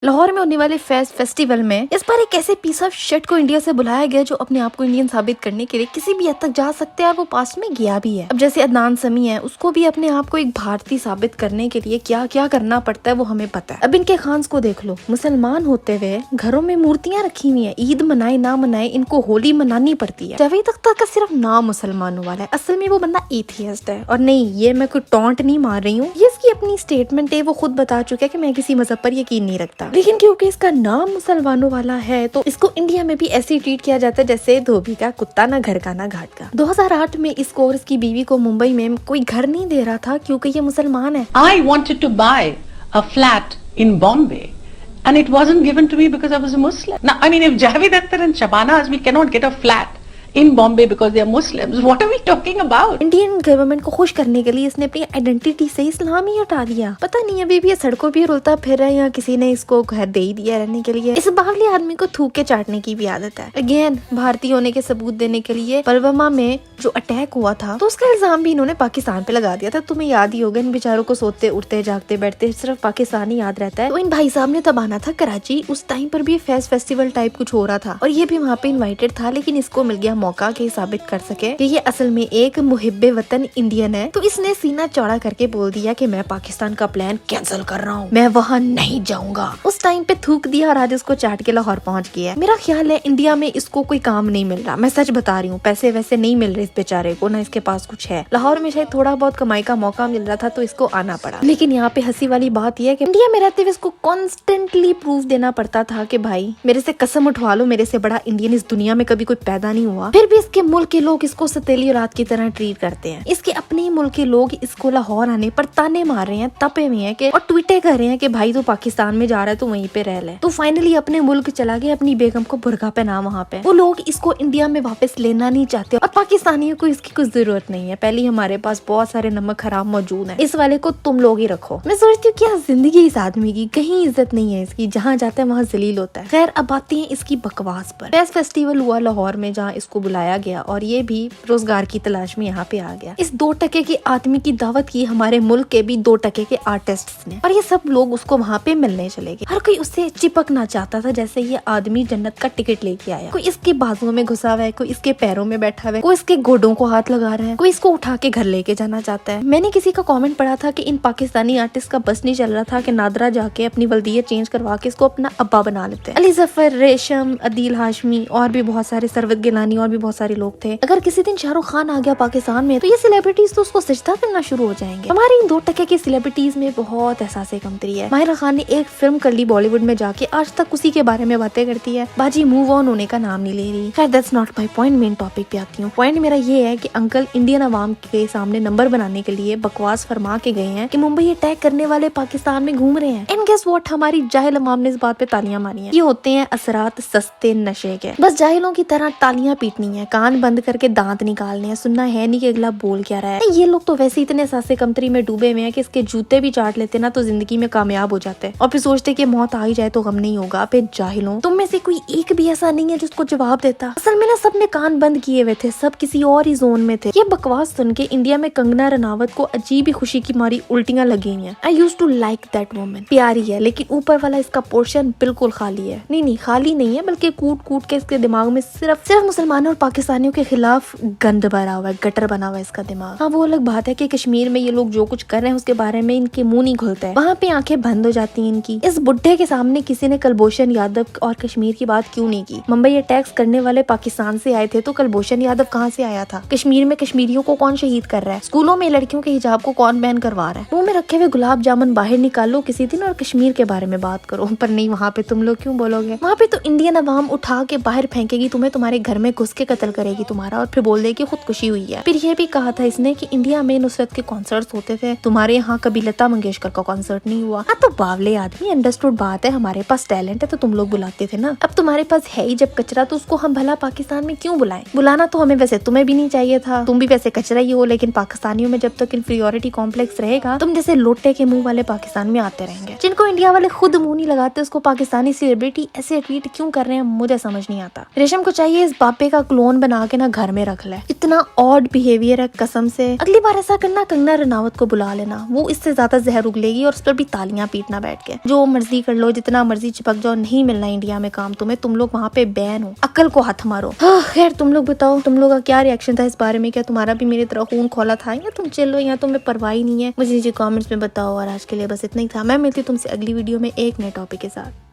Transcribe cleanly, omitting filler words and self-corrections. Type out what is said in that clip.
लाहौर में होने वाले फेस्टिवल में इस बार एक ऐसे पीस ऑफ शिट को इंडिया से बुलाया गया जो अपने आप को इंडियन साबित करने के लिए किसी भी हद तक जा सकते हैं और वो पास्ट में गया भी है। अब जैसे अदनान समी है, उसको भी अपने आप को एक भारतीय साबित करने के लिए क्या क्या करना पड़ता है वो हमें पता है। अब इनके खान्स को देख लो, मुसलमान होते हुए घरों में मूर्तियां रखी हुई है। ईद मनाए ना मनाए इनको होली मनानी पड़ती है। जावेद अख्तर का सिर्फ नाम मुसलमानों वाला है, असल में वो बंदा एथियस्ट है। और नहीं, ये मैं कोई टॉन्ट नहीं मार रही हूँ, ये इसकी अपनी स्टेटमेंट है। वो खुद बता चुका है कि मैं किसी मजहब पर यकीन नहीं रखता, लेकिन क्योंकि इसका नाम मुसलमानों वाला है तो इसको इंडिया में भी ऐसे ट्रीट किया जाता है जैसे धोबी का कुत्ता, ना घर का ना घाट का। 2008 में इसको और इसकी बीवी को मुंबई में कोई घर नहीं दे रहा था क्योंकि ये मुसलमान है। I wanted to buy a flat in Bombay and it wasn't given to me because I was a Muslim. Now, I mean, if Javed Akhtar and Shabana Azmi cannot get a flat in Bombay because they are Muslims, what are we talking about? Indian government को खुश करने के लिए इसने अपनी identity से इस्लाम ही हटा दिया। पता नहीं अभी भी ये सड़कों पे रुलता फिर रहा है या किसी ने इसको घर दे ही दिया रहने के लिए। इस बावली आदमी को थूक के चाटने की भी आदत है। अगेन, भारतीय होने के सबूत देने के लिए पुलवामा में जो अटैक हुआ था तो उसका इल्जाम भी इन्होंने पाकिस्तान पे लगा दिया था। तुम्हें याद ही होगा, इन बेचारों को सोते उठते जागते बैठते सिर्फ पाकिस्तान ही याद रहता है। तो इन भाई साहब ने तब आना था कराची। उस टाइम पर भी फेस्टिवल टाइप कुछ हो रहा था और ये भी वहाँ पे इन्वाइटेड था, लेकिन इसको मिल गया मौका कि साबित कर सके कि ये असल में एक मुहिब्बे वतन इंडियन है। तो इसने सीना चौड़ा करके बोल दिया कि मैं पाकिस्तान का प्लान कैंसिल कर रहा हूँ, मैं वहाँ नहीं जाऊंगा। उस टाइम पे थूक दिया और आज इसको चाट के लाहौर पहुँच गया। मेरा ख्याल है इंडिया में इसको कोई काम नहीं मिल रहा, मैं सच बता रही हूँ। पैसे वैसे नहीं मिल रहे इस बेचारे को, ना इसके पास कुछ है। लाहौर में शायद थोड़ा बहुत कमाई का मौका मिल रहा था तो इसको आना पड़ा। लेकिन यहाँ पे हंसी वाली बात यह है कि इंडिया में रहते हुए इसको कॉन्स्टेंटली प्रूफ देना पड़ता था कि भाई मेरे से कसम उठवा लो, मेरे से बड़ा इंडियन इस दुनिया में कभी कोई पैदा नहीं हुआ। फिर भी इसके मुल्क के लोग इसको सतीली औलाद की तरह ट्रीट करते हैं। इसके अपने मुल्क के लोग इसको लाहौर आने पर ताने मार रहे हैं, तपे हुए हैं कि और ट्वीटे कर रहे हैं कि भाई तू पाकिस्तान में जा रहा है तो वहीं पे रह ले। तो फाइनली अपने मुल्क चला गया, अपनी बेगम को बुर्का पहना वहाँ पे। वो लोग इसको इंडिया में वापस लेना नहीं चाहते और पाकिस्तानियों को इसकी कुछ जरूरत नहीं है। पहले हमारे पास बहुत सारे नमक हराम मौजूद है, इस वाले को तुम लोग ही रखो। मैं सोचती हूँ क्या जिंदगी इस आदमी की, कहीं इज्जत नहीं है इसकी, जहाँ जाता है वहाँ जलील होता है। खैर, अब आते हैं इसकी बकवास पर। फेस्टिवल हुआ लाहौर में जहाँ इसको बुलाया गया और ये भी रोजगार की तलाश में यहाँ पे आ गया। इस 2 टके के आदमी की दावत की हमारे मुल्क के भी 2 टके के आर्टिस्ट्स ने, और ये सब लोग उसको वहाँ पे मिलने चले गए। हर कोई उससे चिपकना चाहता था जैसे ये आदमी जन्नत का टिकट लेके आया। कोई इसके बाजुओं में घुसा हुआ है, कोई इसके पैरों में बैठा हुआ है, कोई इसके गोडों को हाथ लगा रहा है, कोई इसको उठा के घर लेके जाना चाहता है। मैंने किसी का कॉमेंट पढ़ा था कि इन पाकिस्तानी आर्टिस्ट का बस नहीं चल रहा था कि नादरा जाके अपनी वल्दियत चेंज करवा के इसको अपना अब्बा बना लेते हैं। अली जफर, रेशम, अदील हाशमी और भी बहुत सारे, सरवत गिलानी और भी बहुत सारे लोग थे। अगर किसी दिन शाहरुख खान आ गया पाकिस्तान में तो ये सेलिब्रिटीज तो उसको सजदा करना शुरू हो जाएंगे। हमारे इन 2 टके की सेलिब्रिटीज में बहुत एहसास कमतरी है। माहिरा खान ने एक फिल्म कर ली बॉलीवुड में जाके, आज तक उसी के बारे में बातें करती है। बाजी मूव ऑन होने का नाम नहीं ले रही। खैर, that's not my point. Main topic पे आती हूँ। पॉइंट मेरा ये है कि अंकल इंडियन अवाम के सामने नंबर बनाने के लिए बकवास फरमा के गए हैं कि मुंबई अटैक करने वाले पाकिस्तान में घूम रहे हैं। एंड गेस व्हाट, हमारी जाहिल अवाम ने इस बात पे तालियां मारी हैं। ये होते हैं असरात सस्ते नशे के। बस जाहिलों की तरह तालियां पीटनी है, कान बंद करके दांत निकालने हैं, सुनना है नहीं कि अगला बोल क्या रहा है। ये लोग तो वैसे इतने सासे कमतरी में डूबे हुए हैं कि इसके जूते भी चाट लेते ना तो जिंदगी में कामयाब हो जाते और फिर सोचते कि मौत आ ही जाए तो गम नहीं होगा। फिर जाहिलों, तुम में से कोई एक भी ऐसा नहीं है जिसको जवाब देता। असल में ना सबने कान बंद किए हुए थे, सब किसी और ही जोन में थे। ये बकवास सुन के इंडिया में कंगना रनावत को अजीब ही खुशी की मारी उल्टियां लगी हैं। I used to like that woman. प्यारी है, लेकिन ऊपर वाला इसका पोर्शन बिल्कुल खाली है। नहीं, खाली नहीं है, बल्कि कूट कूट के इसके दिमाग में सिर्फ मुसलमानों और पाकिस्तानियों के खिलाफ गंद भरा हुआ है, गटर बना हुआ है इसका दिमाग। हाँ, वो अलग बात है कि कश्मीर में ये लोग जो कुछ कर रहे हैं उसके बारे में इनके मुंह नहीं खुलता है, वहाँ पे आंखें बंद हो जाती हैं इनकी। इस बुड्ढे के सामने किसी ने कुलभूषण यादव और कश्मीर की बात क्यों नहीं की? मुंबई अटैक्स करने वाले पाकिस्तान से आए थे तो कुलभूषण यादव कहाँ से आया था? कश्मीर में कश्मीरियों को कौन शहीद कर रहा है? स्कूलों में लड़कियों के हिजाब को कौन बैन करवा रहा है? मुंह में रखे हुए गुलाब जामुन बाहर निकालो किसी दिन और कश्मीर के बारे में बात करो। पर नहीं, वहाँ पे तुम लोग क्यों बोलोगे? वहाँ पे तो इंडियन अवाम उठा के बाहर फेंकेगी तुम्हें, तुम्हारे घर में घुस के कत्ल करेगी तुम्हारा और फिर बोल देगी खुदकुशी हुई है। फिर ये भी कहा था इसने कि इंडिया में नुसरत के कॉन्सर्ट्स होते थे, तुम्हारे यहाँ कभी लता मंगेशकर का कॉन्सर्ट नहीं हुआ। हाँ, तो बावले आदमी, अंडरस्टूड बात है, हमारे पास टैलेंट है तो तुम लोग बुलाते थे ना। अब तुम्हारे पास है ही जब कचरा तो उसको हम भला पाकिस्तान में क्यों बुलाएं? बुलाना तो हमें वैसे तुम्हें भी नहीं चाहिए था, तुम भी वैसे कचरा ही हो। लेकिन पाकिस्तानियों में जब तक इंफीरियोरिटी कॉम्प्लेक्स रहेगा, तुम जैसे लोटे के मुंह वाले पाकिस्तान में आते रहेंगे। जिनको इंडिया वाले खुद मुंह नहीं लगाते उसको पाकिस्तानी सेलिब्रिटी ऐसे ट्वीट क्यों कर रहे हैं मुझे समझ नहीं आता। रेशम को चाहिए इस बापे का क्लोन बना के ना घर में रख ले। इतना ऑड बिहेवियर है कसम से। अगली बार ऐसा करना, कंगना रनावत को बुला लेना, वो इससे ज्यादा जहर उगलेगी और उस पर भी तालियां पीटना बैठ के। जो मर्जी कर लो, जितना मर्जी चिपक जाओ, नहीं मिलना इंडिया में काम तुम्हें, तुम लोग वहाँ पे बैन हो, अक्ल को हाथ मारो। खैर तुम लोग बताओ, तुम लोग का क्या रिएक्शन था इस बारे में? क्या तुम्हारा भी मेरी तरह खून खोला था, या तुम चिल्लो, या तुम्हें परवाह ही नहीं है? मुझे नीचे कमेंट्स में बताओ। और आज के लिए बस इतना ही था। मैं मिलती तुमसे अगली वीडियो में एक नए टॉपिक के साथ।